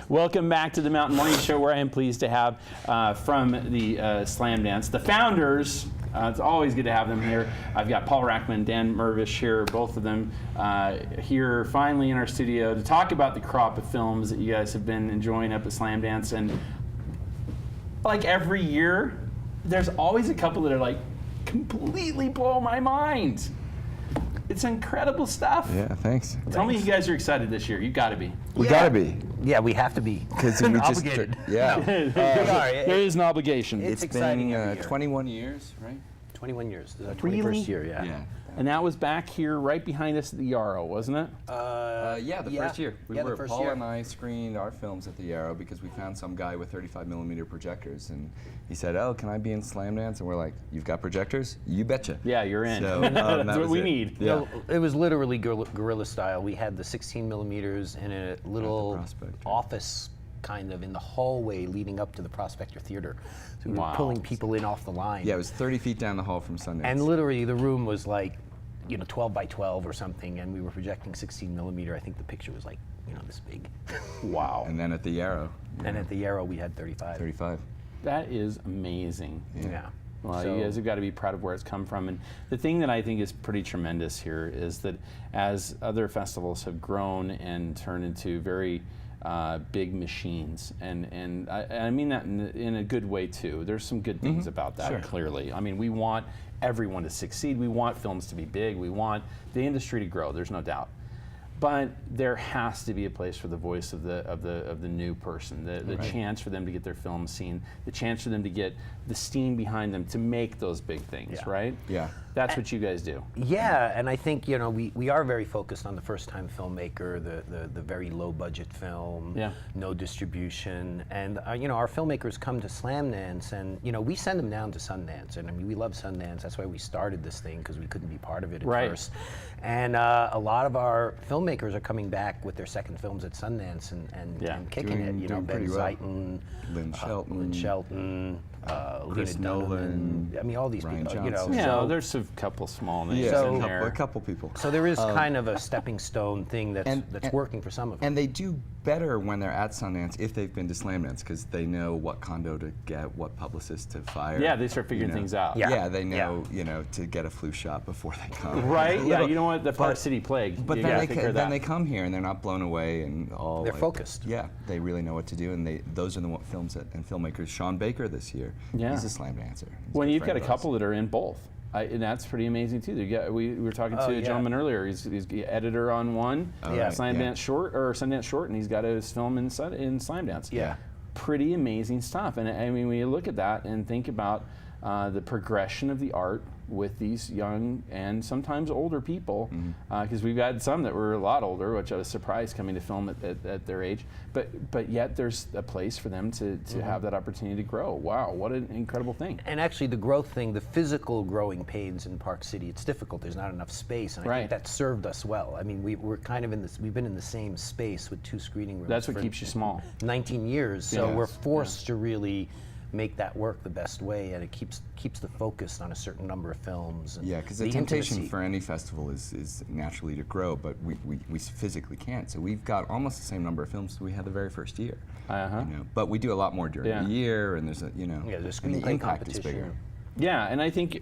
Welcome back to the Mountain Morning Show, where I am pleased to have from the Slamdance, the founders. It's always good to have them here. I've got Paul Rackman, Dan Mervish here, both of them here finally in our studio to talk about the crop of films that you guys have been enjoying up at Slamdance. And like every year, there's always a couple that are like completely blow my mind. It's incredible stuff. Yeah, thanks. Tell me you guys are excited this year. You got to be. We gotta be. Yeah, we have to be. Because we just Obligated. yeah. There is an obligation. It's It's exciting been every year. 21 years, right? 21 years. This is our Really? 21st year, yeah. And that was back here right behind us at the Yarrow, wasn't it? Yeah, the first year. The first Paul year. and I screened our films at the Yarrow because we found some guy with 35mm projectors, and he said, "Oh, can I be in Slamdance?" And we're like, "You've got projectors? You betcha." Yeah, you're in. So, That's that what was we it. need. Yeah. No, it was literally guerrilla style. We had the 16mm in a little Prospector. office kind of in the hallway leading up to the Prospector Theater. So we Wow. were pulling people in off the line. Yeah, it was 30 feet down the hall from Sundance. And literally the room was like, 12 by 12 or something, and we were projecting 16mm. I think the picture was like, this big. Wow. And then at the Yarrow. And at the Yarrow we had 35. 35. That is amazing. Yeah. Well, So- you guys have got to be proud of where it's come from. And the thing that I think is pretty tremendous here is that as other festivals have grown and turned into very big machines, and I mean that in a good way too. There's some good things about that, clearly. I mean, we want everyone to succeed. We want films to be big. We want the industry to grow. There's no doubt. But there has to be a place for the voice of the new person, the chance for them to get their film seen, the chance for them to get the steam behind them to make those big things, right? Yeah. That's what you guys do. Yeah, and I think we are very focused on the first-time filmmaker, the very low-budget film, no distribution, and our filmmakers come to Slamdance, and we send them down to Sundance, and I mean we love Sundance. That's why we started this thing, because we couldn't be part of it at first. And a lot lot of our filmmakers are coming back with their second films at Sundance and kicking it. Doing Ben pretty well. Zeitlin, Lynn Shelton, Chris Lena Dunham, Nolan, I mean, all these Ryan people. Johnson. Yeah, So, there's a couple small names Yeah, in a there. couple people. so there is kind of a stepping stone thing that's working for some of them. And they do better when they're at Sundance if they've been to Slamdance, because they know what condo to get, what publicist to fire. Yeah, they start figuring things out. Yeah. They know, to get a flu shot before they come. Right? Yeah, Little- you know what? The Park City Plague. But you then gotta they take care of then that. they come here and they're not blown away and all. They're focused. Yeah, they really know what to do, and those are the films and filmmakers. Sean Baker this year. Yeah. He's a Slam dancer. He's When good you've got friend a of ours. couple that are in both. And that's pretty amazing too. We were talking to a gentleman earlier. He's the editor on one Slamdance short, and he's got his film in Slamdance. Yeah. Pretty amazing stuff. And I mean, when you look at that and think about the progression of the art with these young and sometimes older people, because we've had some that were a lot older, which I was surprised coming to film at their age. But yet there's a place for them to have that opportunity to grow. Wow, what an incredible thing. And actually, the growth thing, the physical growing pains in Park City, it's difficult. There's not enough space, and I think that served us well. I mean, we're kind of we've been in the same space with 2 screening rooms. That's what keeps you small. 19 years, so Yes. we're forced to really make that work the best way, and it keeps the focus on a certain number of films. And Yeah, because the temptation intimacy. for any festival is naturally to grow, but we physically can't. So we've got almost the same number of films we had the very first year. But we do a lot more during the year, and there's there's a and the screenplay impact is bigger. competition. Yeah, and I think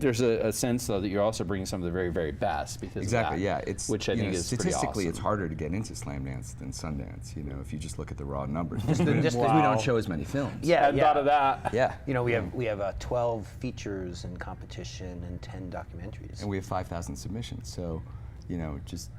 there's a sense though that you're also bringing some of the very, very best because Exactly. of that, Yeah, it's which I think is pretty statistically awesome. it's harder to get into Slamdance than Sundance. If you just look at the raw numbers, just Wow. because we don't show as many films. Yeah, I thought of that. Yeah. We have 12 features in competition and 10 documentaries. And we have 5,000 submissions. So, just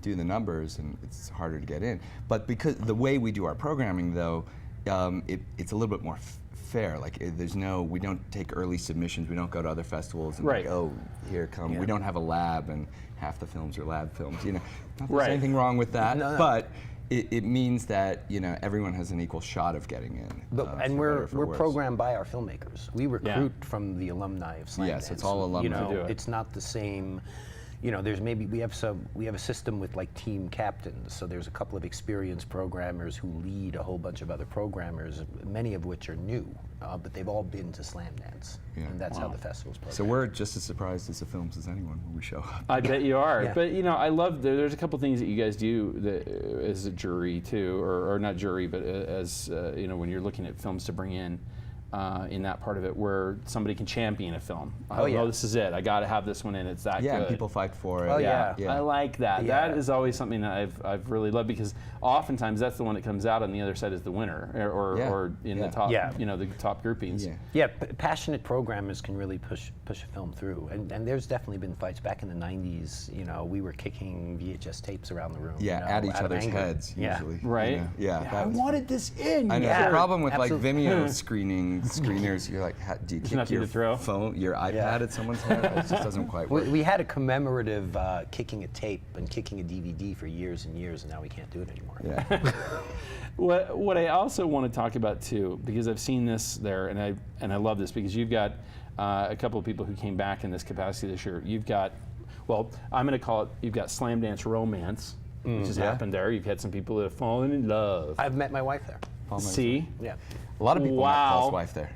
do the numbers, and it's harder to get in. But because the way we do our programming, though, it's a little bit more fair. Like, we don't take early submissions. We don't go to other festivals and like, oh, here come. We don't have a lab, and half the films are lab films. Not that there's anything wrong with that, but it means that everyone has an equal shot of getting in. And we're worse. programmed by our filmmakers. We recruit from the alumni of Slamdance. Yes, it's all alumni. do it. It's not the same. there's maybe we have a system with like team captains. So there's a couple of experienced programmers who lead a whole bunch of other programmers, many of which are new, but they've all been to Slamdance, and that's how the festival's programmed. So we're just as surprised as the films as anyone when we show up. I bet you are. Yeah. But I love there's a couple things that you guys do as a jury too, or not jury, but as when you're looking at films to bring in that part of it, where somebody can champion a film. Oh, this is it. I got to have this one in. It's that good. Yeah, people fight for it. Oh, yeah. I like that. Yeah. That is always something that I've really loved, because oftentimes that's the one that comes out on the other side is the winner, or in the top, the top groupings. Yeah, passionate programmers can really push a film through, and there's definitely been fights back in the '90s. We were kicking VHS tapes around the room. At each out of other's anger. heads usually. Right. I wanted this in. I know. Yeah, The problem with absolutely. like Vimeo screeners, you're like, do you kick your phone, your iPad at someone's head? It just doesn't quite work. We had a commemorative kicking a tape and kicking a DVD for years and years, and now we can't do it anymore. Yeah. What I also want to talk about too, because I've seen this there, and I love this, because you've got a couple of people who came back in this capacity this year. You've got, I'm going to call it, you've got Slamdance Romance, which has happened there. You've had some people that have fallen in love. I've met my wife there. See? Yeah. A lot of people met Paul's wife there.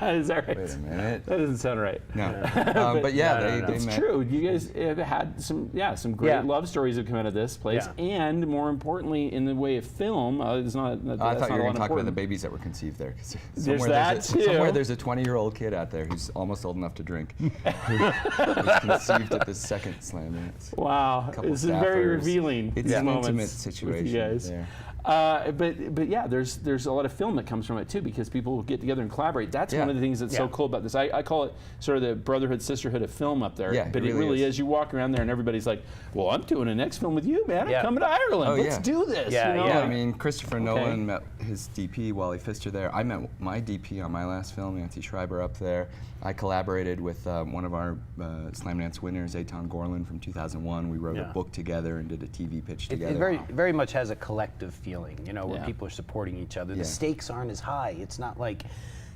Is that right? Wait a minute. That doesn't sound right. No. But yeah, they met. It's true. You guys have had some great love stories have come out of this place, and more importantly, in the way of film, it's not. I thought you were going to talk about the babies that were conceived there. There's that too. Somewhere there's a 20-year-old kid out there who's almost old enough to drink, who was conceived at the second Slamdance. Wow, this is very revealing. It's an intimate situation. You guys. There. But yeah, there's a lot of film that comes from it too, because people will get together and collaborate. That's one of the things that's so cool about this. I call it sort of the brotherhood, sisterhood of film up there. Yeah, but it really is. You walk around there and everybody's like, well, I'm doing a next film with you, man. I'm coming to Ireland. Let's do this. Yeah. I mean, Christopher Nolan met his DP, Wally Pfister, there. I met my DP on my last film, Nancy Schreiber, up there. I collaborated with one of our Slamdance winners, Eitan Gorlin, from 2001. We wrote a book together and did a TV pitch together. It very, very much has a collective feeling, where people are supporting each other. The stakes aren't as high. It's not like,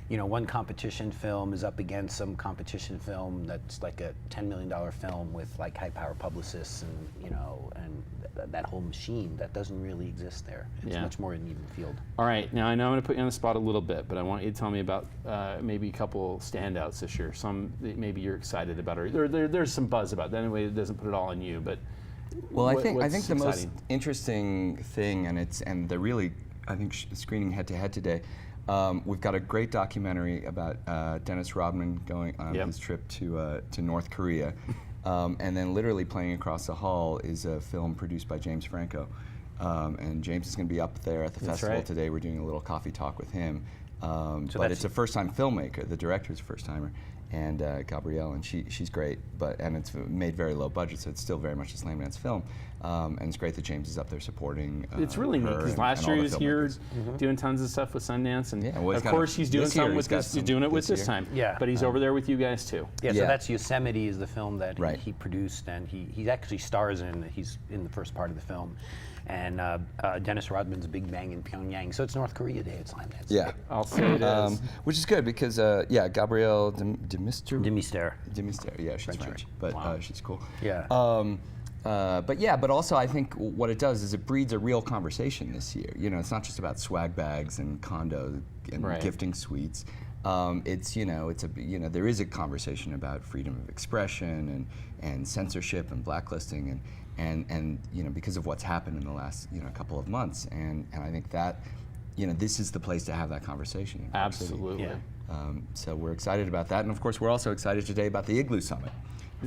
one competition film is up against some competition film that's like a $10 million film with like high-power publicists and that whole machine that doesn't really exist there. It's much more an even field. All right, now I know I'm going to put you on the spot a little bit, but I want you to tell me about maybe a couple standouts this year. Some that maybe you're excited about, or there's some buzz about that. Anyway, it doesn't put it all on you, but I think the most interesting thing, and they're really, I think, screening head-to-head today. We've got a great documentary about Dennis Rodman going on his trip to North Korea. And then literally playing across the hall is a film produced by James Franco. And James is going to be up there at the festival today. We're doing a little coffee talk with him. But it's a first-time filmmaker. The director's a first-timer. And Gabrielle, and she's great, and it's made very low budget, so it's still very much a Slamdance film. And it's great that James is up there supporting. It's really neat, because last year he was here doing tons of stuff with Sundance, and of course he's doing some with this. He's doing it with this time. Yeah, but he's over there with you guys too. Yeah, so that's Yosemite is the film that he produced, and he actually stars in. He's in the first part of the film. And Dennis Rodman's Big Bang in Pyongyang. So it's North Korea Day at Slamdance. Yeah. I'll say it is. Which is good, because, Gabrielle Demister. Yeah, she's French. But she's cool. Yeah. But also I think what it does is it breeds a real conversation this year. It's not just about swag bags and condo and gifting suites. There is a conversation about freedom of expression and censorship and blacklisting and because of what's happened in the last couple of months, and I think that this is the place to have that conversation. Absolutely. So we're excited about that, and of course we're also excited today about the Igloo Summit,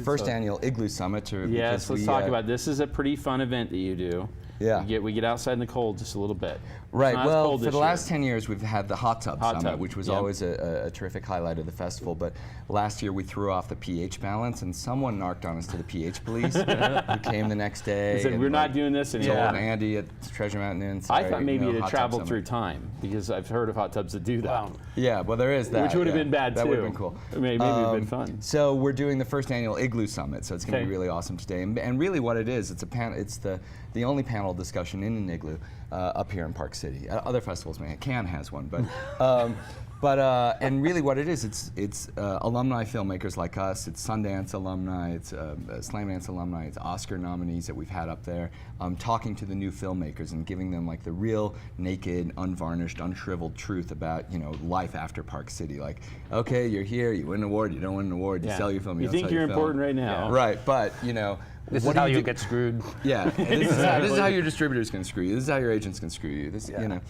first annual Igloo Summit. Yes, let's talk about it. This is a pretty fun event that you do. Yeah. We get outside in the cold just a little bit. Right. Well, for the last 10 years, we've had the Hot Tub Summit, which was Yep. always a terrific highlight of the festival. But last year, we threw off the pH balance, and someone narked on us to the pH police, who came the next day. He said, "We're not doing this anymore." Told Andy at Treasure Mountain Inn. I thought maybe it had traveled through time, because I've heard of hot tubs that do that. Wow. Yeah, well, there is that. Which would have been bad, too. That would have been cool. Maybe it would have been fun. So we're doing the first annual Igloo Summit, so it's going to be really awesome today. And really what it is, it's the the only panel discussion in an igloo up here in Park City. Other festivals, Cannes has one, but and really what it is, it's alumni filmmakers like us, it's Sundance alumni, it's Slamdance alumni, it's Oscar nominees that we've had up there, talking to the new filmmakers and giving them like the real naked, unvarnished, unshriveled truth about, you know, life after Park City. Like, okay, you're here, you win an award, you don't win an award, you sell your film, you don't think sell you're your film. important right now. Right, but you know, This is how you get screwed. Yeah, this is how your distributor's going to screw you. This is how your agent's going to screw you. This, you know,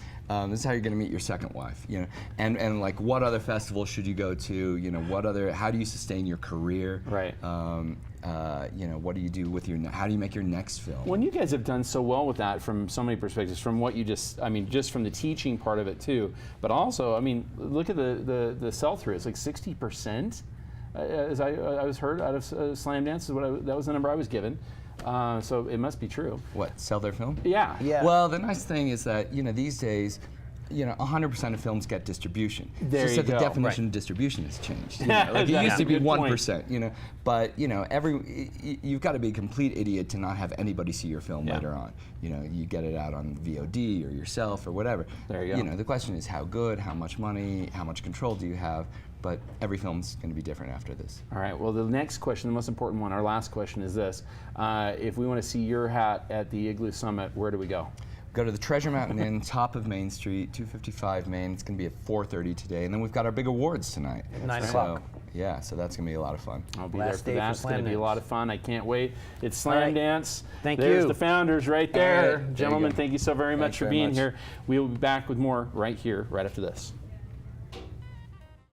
this is how you're going to meet your second wife. You know, and like, what other festivals should you go to? You know, how do you sustain your career? Right. You know, what do you do with how do you make your next film? Well, you guys have done so well with that from so many perspectives, from what you just, I mean, just from the teaching part of it too, but also, I mean, look at the sell-through. It's like 60%. As I was heard out of Slamdance, is that was the number I was given. So it must be true. What, sell their film? Yeah. Yeah. Well, the nice thing is that, you know, these days, you know, 100% of films get distribution. There it's just you that go. the definition of distribution has changed. You know? Like it used to be 1%, you know, but you know, you've got to be a complete idiot to not have anybody see your film later on. You know, you get it out on VOD or yourself or whatever. There you go. You know, the question is how good, how much money, how much control do you have? But every film's going to be different after this. All right. Well, the next question, the most important one, our last question is this: if we want to see your hat at the Igloo Summit, where do we go? Go to the Treasure Mountain Inn, top of Main Street, 255 Main. It's going to be at 4:30 today, and then we've got our big awards tonight. At 9 so, o'clock. Yeah, so that's going to be a lot of fun. I'll be Last there for day that. for It's going to be a Slamdance. lot of fun. I can't wait. It's All right. Slamdance. Thank There's you. the founders right there. All right. There you Gentlemen, go. thank you so very much Thanks for very being much. here. We will be back with more right here, right after this.